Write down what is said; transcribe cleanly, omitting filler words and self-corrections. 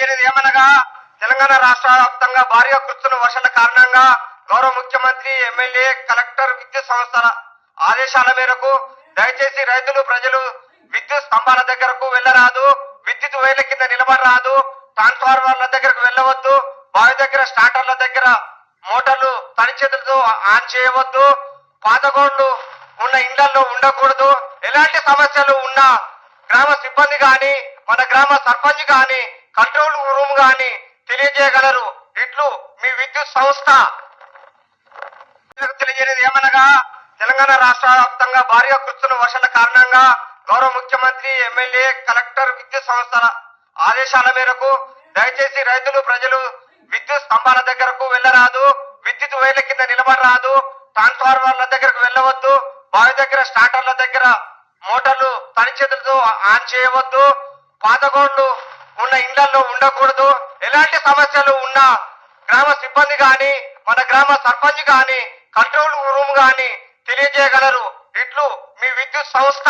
తెలియజేయనిది ఏమనగా తెలంగాణ రాష్ట్ర వ్యాప్తంగా భారీగా కురుస్తున్న వర్షాల కారణంగా గౌరవ ముఖ్యమంత్రి, ఎమ్మెల్యే, కలెక్టర్, విద్యుత్ సంస్థల ఆదేశాల మేరకు దయచేసి రైతులు, ప్రజలు విద్యుత్ స్తంభాల దగ్గరకు వెళ్లరాదు, విద్యుత్ వైర్ల కింద నిలబడరాదు, ట్రాన్స్ఫార్మర్ల దగ్గరకు వెళ్ళవద్దు, బావి దగ్గర స్టార్టర్ల దగ్గర మోటార్లు తడి చేతులతో ఆన్ చేయవద్దు, పాతగోళ్లు ఉన్న ఇళ్లలో ఉండకూడదు. ఎలాంటి సమస్యలు ఉన్నా గ్రామ సిబ్బంది గాని, మన గ్రామ సర్పంచ్ గాని, కంట్రోల్ రూమ్ గాని తెలియజేయగలరు. ఇట్లు మీ విద్యుత్ సంస్థ. తెలియజేయనిది ఏమనగా తెలంగాణ రాష్ట్ర వ్యాప్తంగా భారీగా కురుస్తున్న వర్షాల కారణంగా గౌరవ ముఖ్యమంత్రి, ఎమ్మెల్యే, కలెక్టర్, విద్యుత్ సంస్థల ఆదేశాల మేరకు దయచేసి రైతులు, ప్రజలు విద్యుత్ స్తంభాల దగ్గరకు వెళ్లరాదు, విద్యుత్ వైర్ల కింద నిలబడరాదు, ట్రాన్స్ఫార్మర్ల దగ్గరకు వెళ్ళవద్దు, బావి దగ్గర స్టార్టర్ల దగ్గర మోటార్లు తడి చేతులతో ఆన్ చేయవద్దు, పాతగోళ్లు ఉన్న ఇళ్లలో ఉండకూడదు. ఎలాంటి సమస్యలు ఉన్నా గ్రామ సిబ్బంది గాని, మన గ్రామ సర్పంచ్ గాని, కంట్రోల్ రూమ్ గాని తెలియజేయగలరు. ఇట్లు మీ విద్యుత్ సంస్థ.